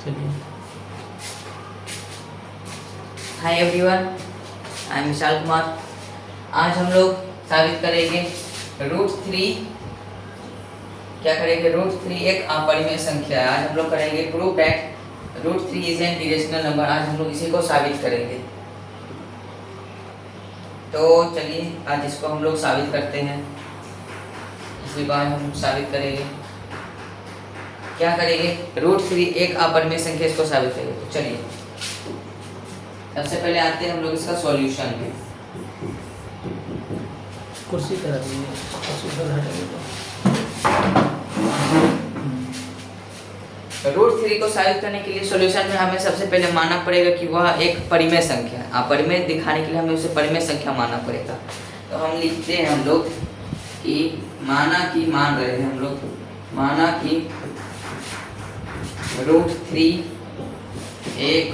चलिए। Hi everyone, I am Vishal Kumar. आज हम लोग साबित करेंगे √3। क्या करेंगे? √3 एक अपरिमेय संख्या है। आज हम लोग करेंगे prove that √3 is an irrational number. आज हम लोग इसी को साबित करेंगे। तो चलिए आज इसको हम लोग साबित करते हैं। इसी बार हम साबित करेंगे। क्या करेंगे? √3 एक अपरिमेय संख्या, इसको साबित करेंगे। तो चलिए सबसे पहले आते हैं हम लोग इसका सॉल्यूशन में। कुर्सी करा दीजिए, कुर्सी उधर हटाइए तो। √3 को साबित करने के लिए सॉल्यूशन में हमें सबसे पहले मानना पड़ेगा कि वह एक परिमेय संख्या है। अपरिमेय दिखाने के लिए हमें उसे परिमेय संख्या मानना पड़ेगा। तो हम लिखते हैं हम लोग कि मान रहे हैं हम लोग, माना कि √3 एक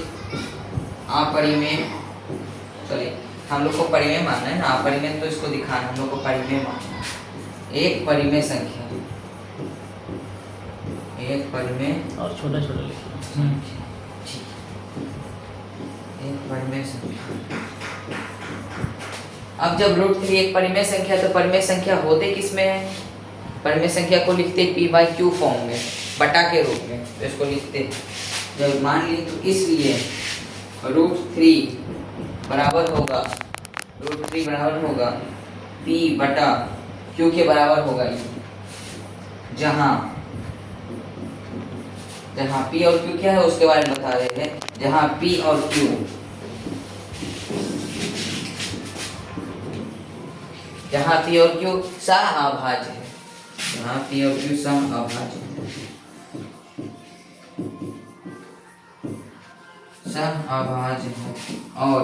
अपरिमेय, चलिए हम लोग को परिमेय मानना है ना, अपरिमेय तो इसको दिखाना, हम लोग को परिमेय मानना है। एक परिमेय संख्या, एक परिमेय और छोटा छोटा लिखिए। एक परिमेय संख्या। अब जब √3 एक परिमेय संख्या, तो परिमेय संख्या होते किस में है? परिमेय संख्या को लिखते p/q फॉर्म में, बटा के रूप में। तो इसको लिखते जब मान लीजिए, तो इसलिए √3 बराबर होगा, √3 बराबर होगा p/q के बराबर होगा ये। जहाँ p और q क्या है उसके बारे में बता रहे हैं। जहाँ p और q, जहाँ p और q सह-अभाज्य है, जहाँ p और q सह-अभाज्य है, सह-अभाज्य है और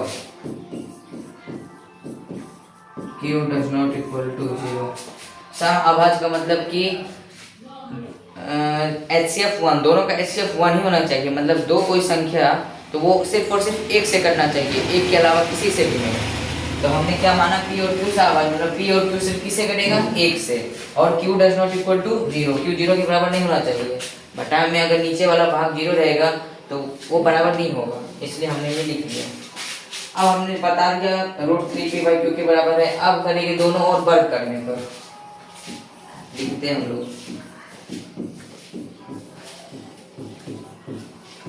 q does not equal to 0। सह-अभाज्य का मतलब कि HCF1, दोनों का HCF1 ही होना चाहिए। मतलब दो कोई संख्या तो वो सिर्फ और सिर्फ एक से करना चाहिए, एक के अलावा किसी से भी नहीं। तो हमने क्या माना? p और q सह-अभाज्य, मतलब p और q सिर्फ किससे कटेगा? एक से। और q does not equal to 0, q 0 के बराबर नहीं होना चाहिए। बटा में अगर नीचे वाला भाग 0 रहेगा तो वो बराबर नहीं होगा, इसलिए हमने ये लिख लिया। अब हमने बता दिया √3 p/q के बराबर है। अब करेंगे दोनों ओर वर्ग करने पर, लिखते हैं हम लोग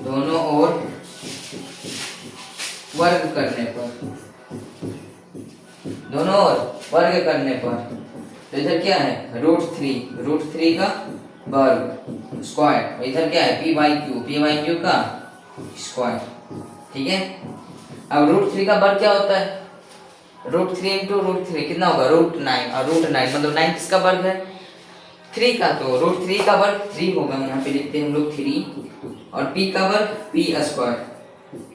दोनों ओर वर्ग करने पर, दोनों ओर वर्ग करने पर। तो इधर क्या है? √3 का वर्ग स्क्वायर, इधर क्या है? p/q का स्क्वायर। ठीक है। अब √3 का वर्ग क्या होता है? √3 इंटू √3 कितना होगा? √9, और √9 मतलब 9 किसका वर्ग है? 3 का। तो √3 का वर्ग 3 होगा, यहाँ पे लिखते हैं हम लोग 3, और p का वर्ग p²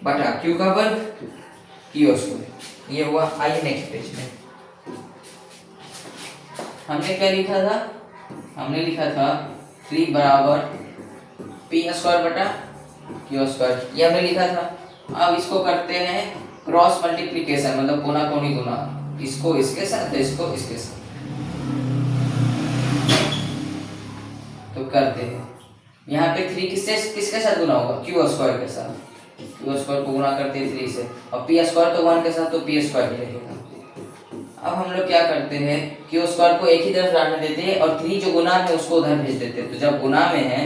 बटा q का वर्ग q²। ये हुआ। आइए नेक्स्ट पेज में। हमने क्या लिखा था? हमने लिखा था 3 बराबर p² बटा q², ये हमने लिखा था। अब इसको करते हैं क्रॉस मल्टीप्लिकेशन, मतलब कोना कोनी गुना, इसको इसके साथ, इसको इसके साथ। तो करते हैं, यहाँ पे 3 किसके साथ गुना होगा? q² के साथ। q² को गुना करते हैं 3 से, और p² तो 1 के साथ, तो p² ही रहेगा। अब हम लोग क्या करते हैं? q² को एक ही तरफ लाने देते हैं, और 3 जो गुना में उसको उधर भेज देते हैं। तो जब गुना में है,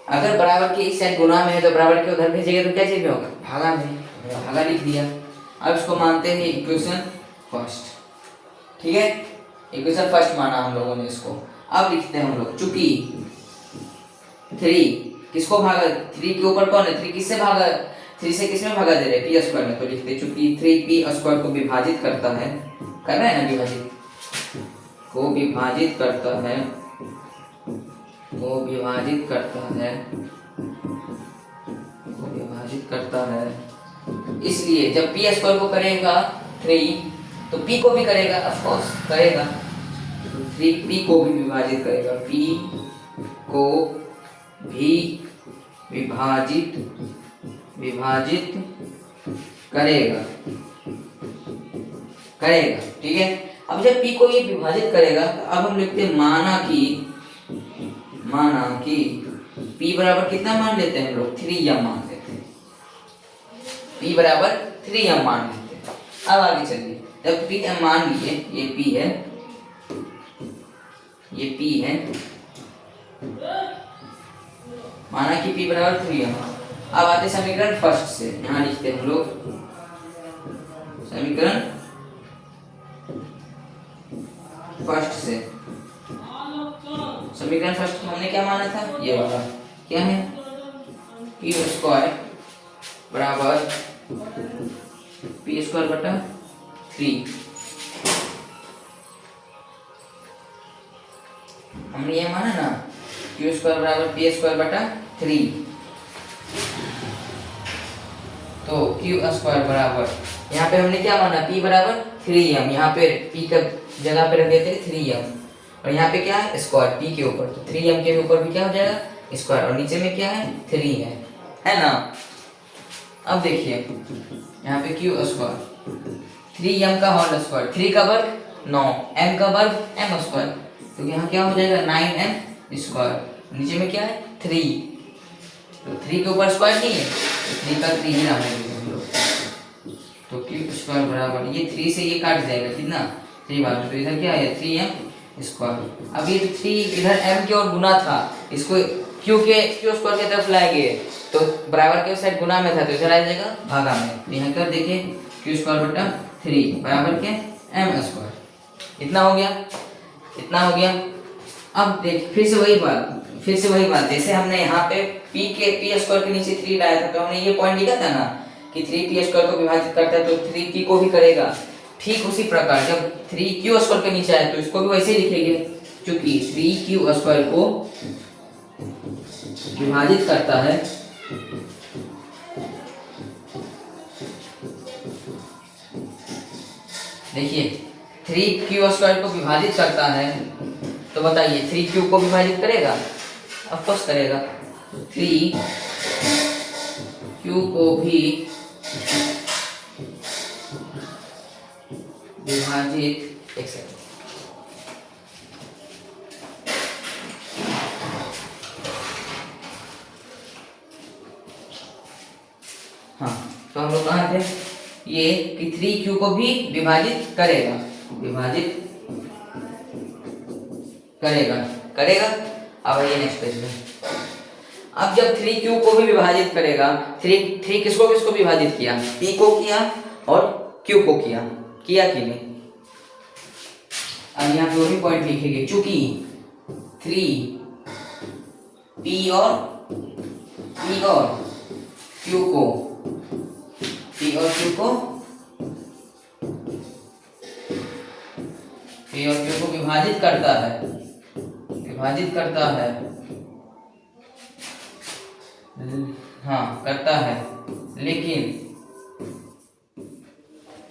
अगर बराबर के इस साइड गुना में है तो बराबर के उधर भेजेंगे तो क्या चीज में होगा? भागा में। भागा लिख दिया। अब इसको मानते हैं इक्वेशन फर्स्ट। ठीक है, इक्वेशन फर्स्ट माना हम लोगों ने इसको। अब लिखते हैं हम लोग, चूंकि 3 किसको भागा? 3 के ऊपर कौन है? 3 किससे भागा? 3 से किसमें भागा दे रहे? p² में। तो लिखते हैं चूंकि 3 p² को विभाजित करता है, कर रहे हैं ना, विभाजित को विभाजित करता है, को विभाजित करता है, को विभाजित करता है। इसलिए जब p² को करेगा 3, तो p को भी करेगा, ऑफ कोर्स करेगा। तो 3 p को भी विभाजित करेगा, p को भी विभाजित करेगा। ठीक है। अब जब p को ये विभाजित करेगा, तो अब हम लिखते हैं माना कि P बराबर कितना मान लेते हैं हम लोग? 3m मान लेते हैं। P बराबर 3m मान लेते हैं। अब आगे चलिए, जब P मान लिए, ये P है, ये P है, माना कि P बराबर 3m। अब आते समीकरण फर्स्ट से, यहाँ लिखते हैं हम लोग समीकरण फर्स्ट से। समीकरण फर्स्ट हमने क्या माना था? ये वाला क्या है? पी स्क्वायर बराबर पी स्क्वायर बटा 3। हमने ये माना ना, क्यू स्क्वायर बराबर पी स्क्वायर बटा 3। तो क्यू स्क्वायर बराबर, यहाँ पे हमने क्या माना? P बराबर 3m, यहाँ पे P का जगह पे रख देते हैं 3m, और यहाँ पे क्या है? स्क्वायर P के ऊपर, तो 3m के ऊपर भी क्या हो जाएगा? स्क्वायर, और नीचे में क्या है? 3 है ना। अब देखिए यहाँ पे क्यू स्क्वायर 3m का होल स्क्वायर, 3 का वर्ग 9, m का वर्ग m स्क्वायर, तो यहाँ क्या हो जाएगा? 9m स्क्वायर, नीचे में क्या है? 3, तो 3 के ऊपर स्क्वायर नहीं है, 3 का 3 ही नाम है। तो क्यू स्क्वायर बराबर, ये 3 से ये काट जाएगा, कितना? 3 बार, तो इधर क्या है? 3m square. अब ये 3 इधर m की ओर गुना था, इसको क्यू स्क्वायर की तरफ लाएंगे, तो बराबर के साइड गुना में था, तो इधर आ जाएगा भागा में। तो यहाँ कर देखिए क्यू स्क्वायर बटा 3 बराबर के m स्क्वायर। इतना हो गया, इतना हो गया। अब देख फिर से वही बात, जैसे हमने यहाँ पे पी स्क्वायर के नीचे 3 लाया था, तो हमने ये पॉइंट लिखा था ना कि 3p स्क्वायर को विभाजित करता है तो 3p को भी करेगा। ठीक उसी प्रकार जब 3q स्क्वायर के नीचे आए तो इसको भी वैसे ही लिखेंगे, क्योंकि 3q स्क्वायर को विभाजित करता है देखिए 3q स्क्वायर को विभाजित करता है, तो बताइए 3q को विभाजित करेगा? ऑफ कोर्स करेगा। 3q को भी विभाजित, एक सेकंड, हाँ तो हम लोग कहाँ थे? ये कि 3q को भी विभाजित करेगा, विभाजित करेगा। अब ये नेक्स्ट पेज में, अब जब 3q को भी विभाजित करेगा, 3 किसको विभाजित किया? p को किया और q को किया कि नहीं? अब यहाँ पे वो भी पॉइंट लिखेंगे, चूंकि 3 p और q को विभाजित करता है, हाँ करता है, लेकिन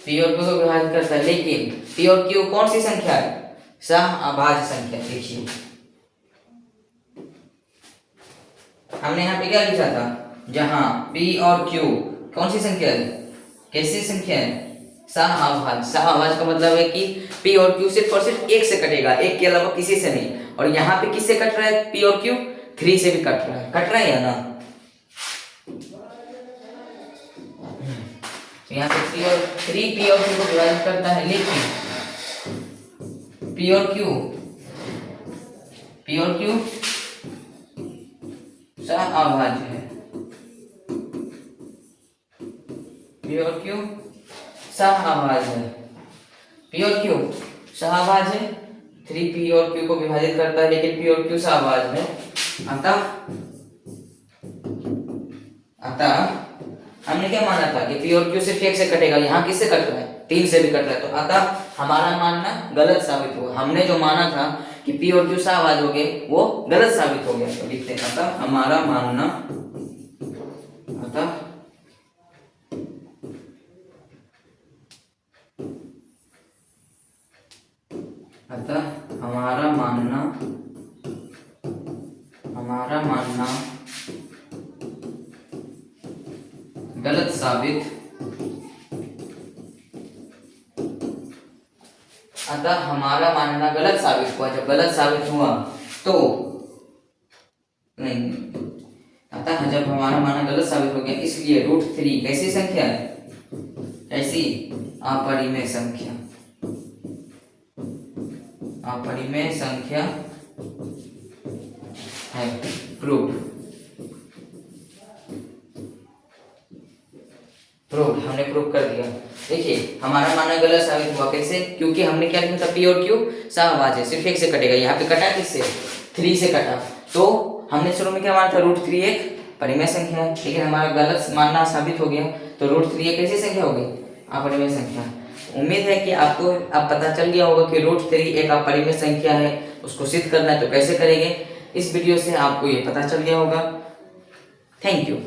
p और q को विभाजित करता है, लेकिन p और q कौन सी संख्या है? समअभाज्य संख्या। देखिए हमने यहाँ पे क्या लिखा था? जहाँ p और q कौन सी संख्या है? कैसी संख्या है? समअभाज्य का मतलब है कि p और q सिर्फ और सिर्फ एक से कटेगा, एक के अलावा किसी से नहीं। और यहाँ पे किससे कट रहा है? p और q 3 से भी कट रहा है या ना? यहाँ पे 3p और q को विभाजित करता है, लेकिन p और q समअभाज्य है, p और q समअभाज्य है, p और q समअभाज्य है। 3p और q को विभाजित करता है, लेकिन p और q समअभाज्य है। अतः हमने क्या माना था कि p और q सिर्फ एक से कटेगा, यहाँ किससे कट रहा है? 3 से भी कट रहा है, तो अतः हमारा मानना गलत साबित हुआ। हमने जो माना था कि p और q समअभाज्य हो गए, वो गलत साबित हो गया। तो लिखते हैं अतः हमारा मानना गलत साबित, अतः हमारा मानना गलत साबित हुआ। जब गलत साबित हुआ तो नहीं, अतः जब हमारा मानना गलत साबित हो गया, इसलिए √3 कैसी संख्या है? ऐसी अपरिमेय संख्या, अपरिमेय संख्या है। प्रूफ हमने प्रूफ कर दिया। देखिए हमारा मानना गलत साबित हुआ, कैसे? क्योंकि हमने क्या लिखा था, P और Q सहभाज्य है, सिर्फ एक से कटेगा। यहाँ पे कटा किससे? 3 से कटा। तो हमने शुरू में क्या माना था, √3 एक परिमेय संख्या है, लेकिन हमारा गलत मानना साबित हो गया। तो √3 एक कैसी संख्या हो गई? अपरिमेय संख्या। उम्मीद है कि आपको अब पता चल गया होगा कि √3 एक अपरिमेय संख्या है, उसको सिद्ध करना है तो कैसे करेंगे। इस वीडियो से आपको ये पता चल गया होगा। Thank you.